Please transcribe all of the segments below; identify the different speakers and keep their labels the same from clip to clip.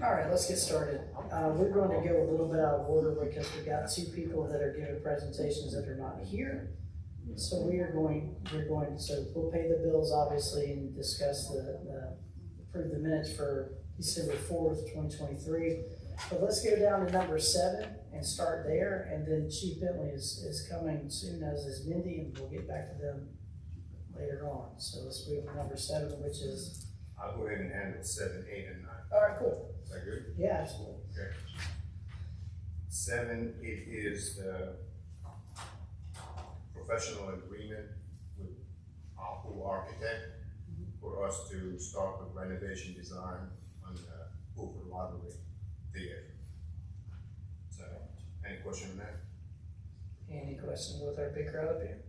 Speaker 1: All right, let's get started. We're going to go a little bit out of order because we've got two people that are giving presentations that are not here. So so we'll pay the bills obviously and discuss approve the minutes for December 4th, 2023. But let's go down to number 7 and start there. And then Chief Bentley is coming soon, as is Mindy, and we'll get back to them later on. So let's move to number 7, which is.
Speaker 2: I'll go ahead and handle 7, 8, and 9.
Speaker 1: All right, cool.
Speaker 2: Is that good?
Speaker 1: Yeah, absolutely.
Speaker 2: Okay. 7, it is the professional agreement with Apple Architect for us to start the renovation design on the Hoover Library Theater. So, any question on that?
Speaker 1: Any questions with our big crowd up here?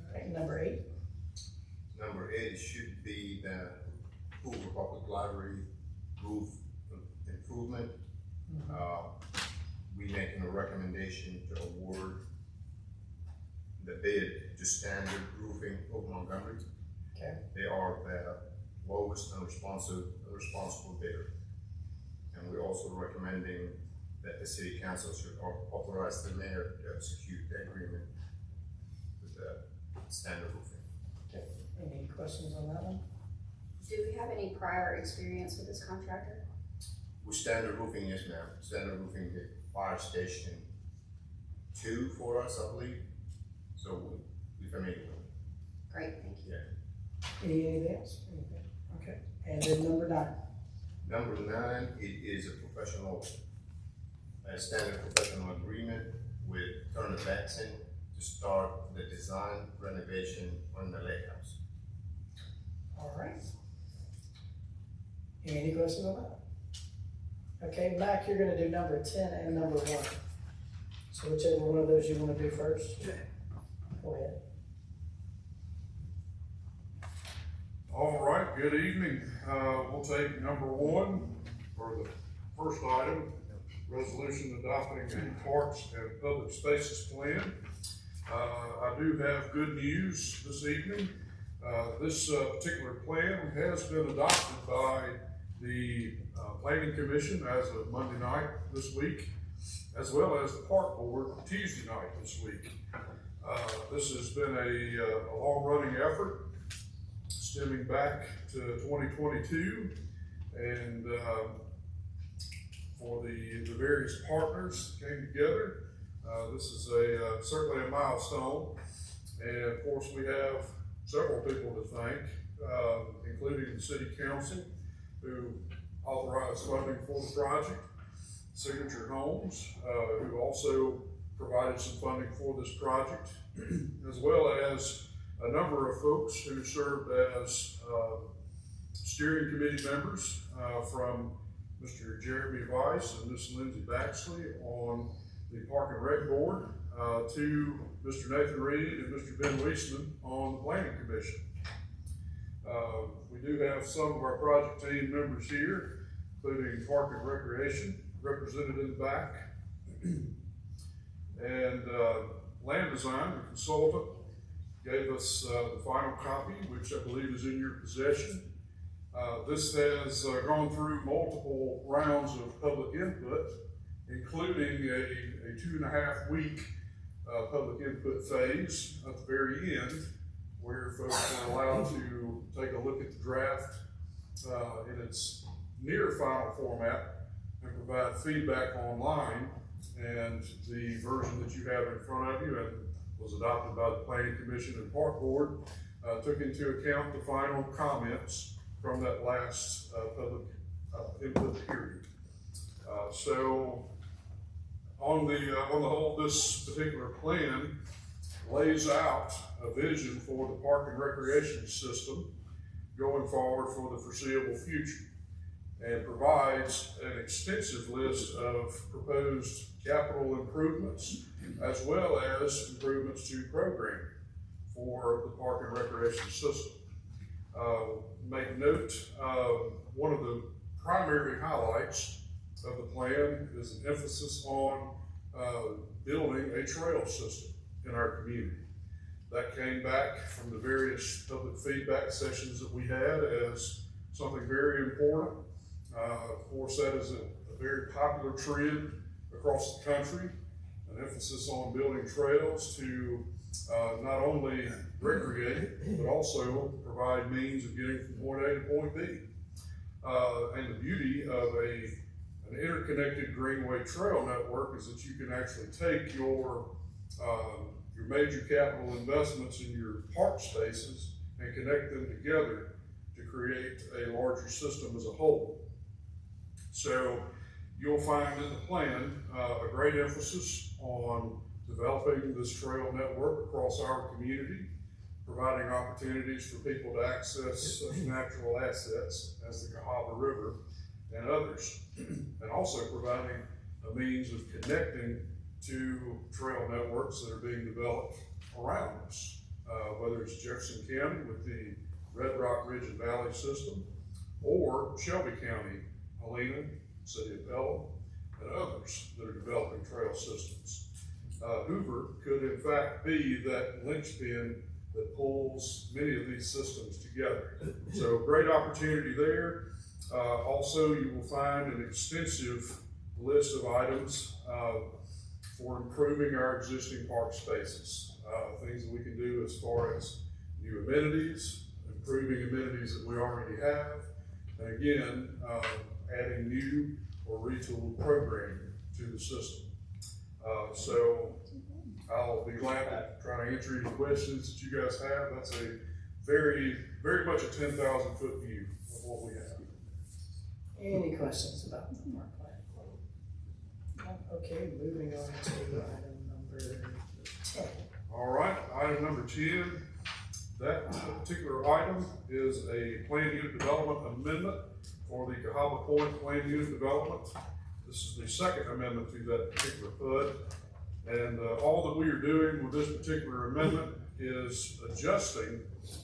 Speaker 1: All right, number 8.
Speaker 2: Number 8 should be the Hoover Public Library roof improvement. We making a recommendation to award the bid to Standard Roofing of Montgomery.
Speaker 1: Okay.
Speaker 2: They are the lowest and responsible bidder. And we're also recommending that the city council should authorize the mayor to execute the agreement with the Standard Roofing.
Speaker 1: Okay. Any questions on that one?
Speaker 3: Do we have any prior experience with this contractor?
Speaker 2: With Standard Roofing, yes ma'am. Standard Roofing did Fire Station 2 for us, I believe. So we're familiar with it.
Speaker 3: Great, thank you.
Speaker 2: Yeah.
Speaker 1: Anything else? Anything? Okay. And then number 9.
Speaker 2: Number 9, it is a standard professional agreement with Turner Batson to start the design renovation on the lake house.
Speaker 1: All right. Any questions on that? Okay, Mac, you're gonna do number 10 and number 1. So whichever one of those you wanna do first. Go ahead.
Speaker 4: All right, good evening. We'll take number 1 for the first item, resolution adopting a parks and public spaces plan. I do have good news this evening. This particular plan has been adopted by the Planning Commission as of Monday night this week, as well as the Park Board Tuesday night this week. This has been a long-running effort stemming back to 2022, and for the various partners came together. This is certainly a milestone, and of course we have several people to thank, including the City Council, who authorized funding for the project, Signature Homes, who also provided some funding for this project, as well as a number of folks who served as steering committee members, from Mr. Jeremy Weiss and Ms. Lindsay Baxley on the Park and Rec Board, to Mr. Nathan Reed and Mr. Ben Weisman on the Planning Commission. We do have some of our project team members here, including Park and Recreation, represented in the back. And Land Design, the consultant, gave us the final copy, which I believe is in your possession. This has gone through multiple rounds of public input, including a 2.5-week public input phase at the very end, where folks are allowed to take a look at the draft in its near final format and provide feedback online. And the version that you have in front of you and was adopted by the Planning Commission and Park Board took into account the final comments from that last public input period. So on the whole, this particular plan lays out a vision for the park and recreation system going forward for the foreseeable future, and provides an extensive list of proposed capital improvements, as well as improvements to programming for the park and recreation system. Make note, one of the primary highlights of the plan is an emphasis on building a trail system in our community. That came back from the various public feedback sessions that we had as something very important. Of course, that is a very popular trend across the country, an emphasis on building trails to not only recreate, but also provide means of getting from point A to point B. And the beauty of an interconnected greenway trail network is that you can actually take your major capital investments in your park spaces and connect them together to create a larger system as a whole. So you'll find in the plan a great emphasis on developing this trail network across our community, providing opportunities for people to access such natural assets as the Cahaba River and others, and also providing a means of connecting to trail networks that are being developed around us, whether it's Jefferson County with the Red Rock Ridge and Valley system, or Shelby County, Helena, City of Pelham, and others that are developing trail systems. Hoover could in fact be that linchpin that pulls many of these systems together. So great opportunity there. Also, you will find an extensive list of items for improving our existing park spaces. Things that we can do as far as new amenities, improving amenities that we already have, and again, adding new or retooled programming to the system. So I'll be glad to try to answer any questions that you guys have. That's a very much a 10,000 foot view of what we have.
Speaker 1: Any questions about the park plan? Okay, moving on to item number 10.
Speaker 4: All right, item number 10. That particular item is a plan unit development amendment for the Cahaba Point plan unit development. This is the second amendment to that particular PUD. And all that we are doing with this particular amendment is adjusting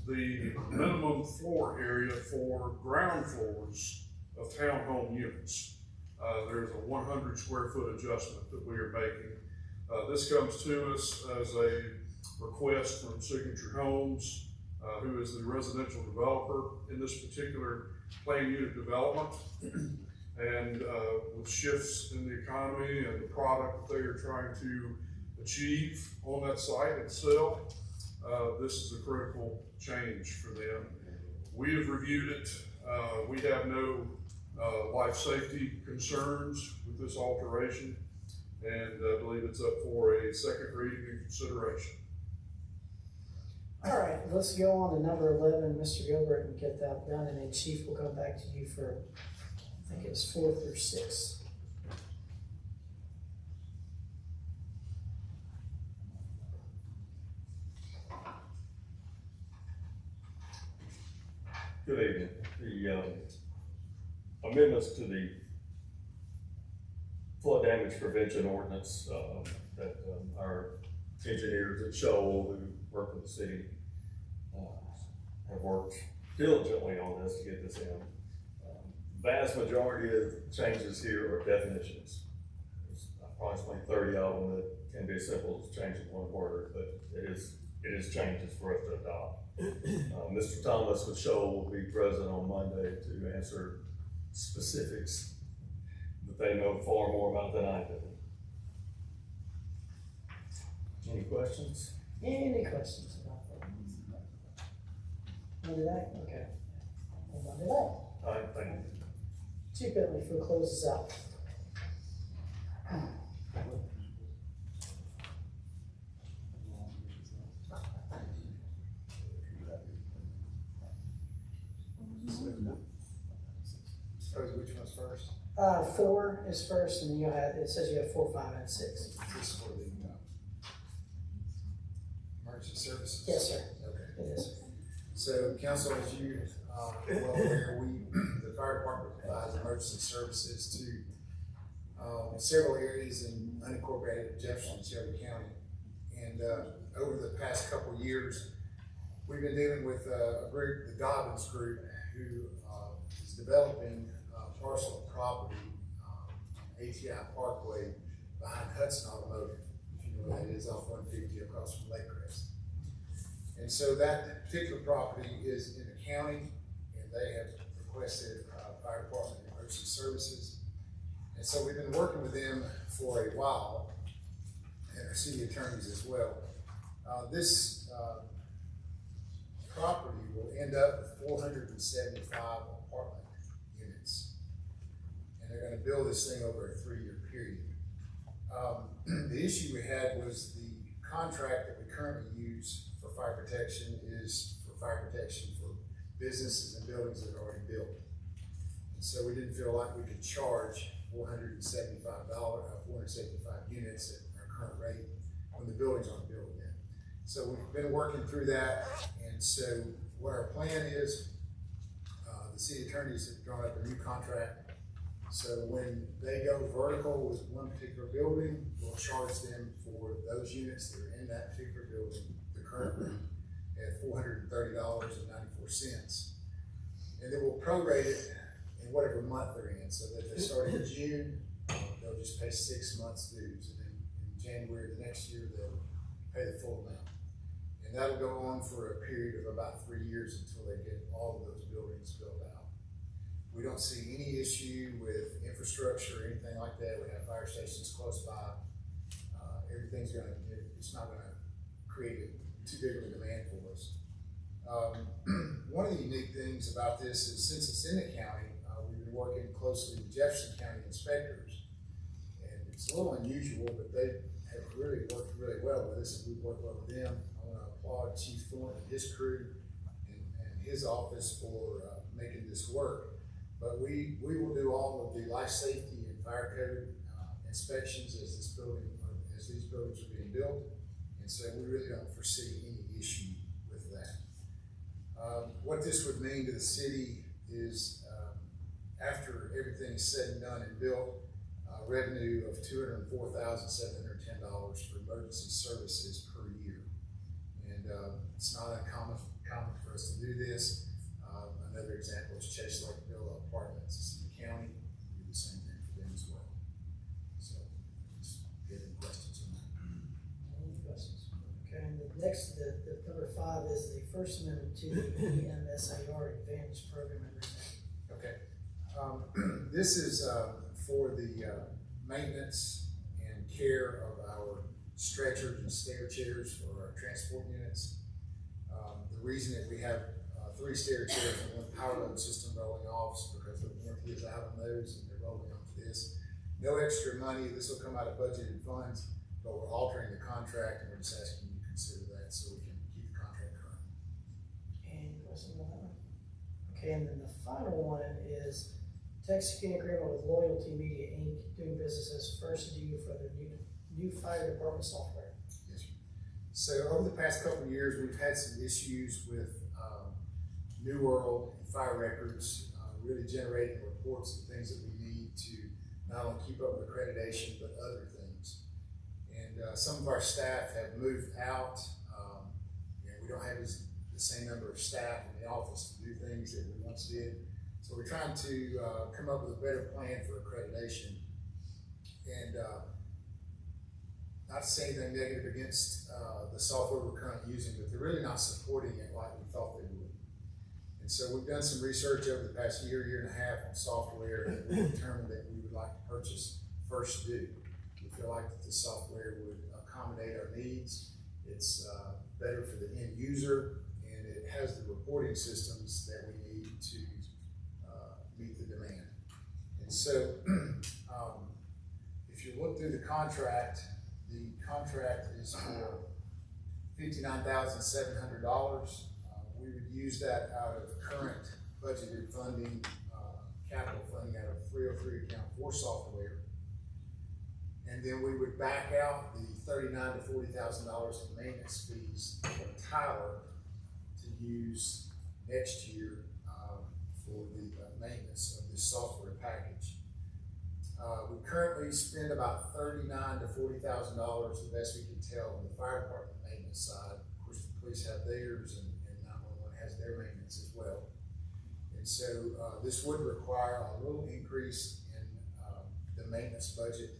Speaker 4: the minimum floor area for ground floors of townhome units. There's a 100 square foot adjustment that we are making. This comes to us as a request from Signature Homes, who is the residential developer in this particular plan unit development. And with shifts in the economy and the product that they are trying to achieve on that site and sell, this is a critical change for them. We have reviewed it. We have no life safety concerns with this alteration, and I believe it's up for a second reading and consideration.
Speaker 1: All right, let's go on to number 11, Mr. Gilbert, and get that done, and then Chief will come back to you for, I think it's 4 through 6.
Speaker 5: Good evening. The amendments to the flood damage prevention ordinance that our engineers at Shoal who work with the city have worked diligently on this to get this in. Vast majority of changes here are definitions. There's approximately 30 of them that can be as simple as changing one word, but it is changes for us to adopt. Mr. Thomas with Shoal will be present on Monday to answer specifics that they know far more about than I do. Any questions?
Speaker 1: Any questions about that? Monday night? Okay. On Monday night.
Speaker 5: All right, thank you.
Speaker 1: Chief Bentley for closes out.
Speaker 6: Suppose which one's first?
Speaker 1: 4 is first, and you have, it says you have 4, 5, and 6.
Speaker 6: Is this for the emergency services?
Speaker 1: Yes, sir.
Speaker 6: Okay.
Speaker 1: It is.
Speaker 6: So, council, as you are well aware, the fire department provides emergency services to several areas in unincorporated Jefferson and Shelby County. And over the past couple of years, we've been dealing with a group, the Dobbins Group, who is developing a parcel of property on ATI Parkway behind Hudson Automotive, if you know where that is, off 150 across from Lake Crest. And so that particular property is in the county, and they have requested, fire department emergency services. And so we've been working with them for a while, and our city attorneys as well. This property will end up with 475 apartment units. And they're gonna build this thing over a 3-year period. The issue we had was the contract that we currently use for fire protection is for fire protection for businesses and buildings that are already built. And so we didn't feel like we could charge $475, 475 units at our current rate when the buildings aren't built yet. So we've been working through that, and so what our plan is, the city attorneys have drawn up a new contract. So when they go vertical with one particular building, we'll charge them for those units that are in that particular building, the current rate, at $430.94. And then we'll prorate it in whatever month they're in, so that if they start in June, they'll just pay 6 months dues, and then in January of the next year, they'll pay the full amount. And that'll go on for a period of about 3 years until they get all of those buildings built out. We don't see any issue with infrastructure or anything like that. We have fire stations close by. It's not gonna create too big of a demand for us. One of the unique things about this is, since it's in the county, we've been working closely with Jefferson County inspectors. And it's a little unusual, but they have really worked really well with us, and we've worked well with them. I wanna applaud Chief Thornton and his crew and his office for making this work. But we will do all of the life safety and fire code inspections as these buildings are being built. And so we really don't foresee any issue with that. What this would mean to the city is, after everything is said and done and built, revenue of $204,710 for emergency services per year. And it's not uncommon for us to do this. Another example is Chase Lake Villa Apartments. It's in the county. We do the same thing for them as well. So, just get any questions on that.
Speaker 1: Any questions? Okay, and the next, the number 5 is the First Amendment to the EMSAR Advantage Program Agreement.
Speaker 6: Okay. This is for the maintenance and care of our stretchers and stair chairs for our transport units. The reason that we have 3 stair chairs and 1 power load system rolling off is because the warranty is out on those and they're rolling onto this. No extra money. This will come out of budgeted funds, but we're altering the contract, and we're just asking you to consider that so we can keep the contract current.
Speaker 1: Any questions on that one? Okay, and then the final one is to execute an agreement with Loyalty Media Inc., doing business as First Due for the new fire department software.
Speaker 6: Yes, sir. So over the past couple of years, we've had some issues with New World and Fire Records, really generating reports and things that we need to not only keep up with accreditation, but other things. And some of our staff have moved out, and we don't have the same number of staff in the office to do things that we once did. So we're trying to come up with a better plan for accreditation. And not to say anything negative against the software we're currently using, but they're really not supporting it like we thought they would. And so we've done some research over the past year and a half on software, and we determined that we would like to purchase First Due. We feel like that the software would accommodate our needs. It's better for the end user, and it has the reporting systems that we need to meet the demand. And so if you look through the contract is for $59,700. We would use that out of current budgeted funding, capital funding out of 303 account for software. And then we would back out the $39,000 to $40,000 in maintenance fees from Tyler to use next year for the maintenance of this software package. We currently spend about $39,000 to $40,000, the best we can tell, on the fire department maintenance side. Of course, the police have theirs, and 911 has their maintenance as well. And so this would require a little increase in the maintenance budget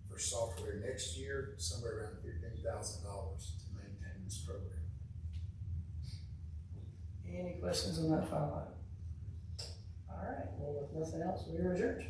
Speaker 6: for software next year, somewhere around $15,000 to maintain this program.
Speaker 1: Any questions on that final item? All right, well, with nothing else, we are adjourned.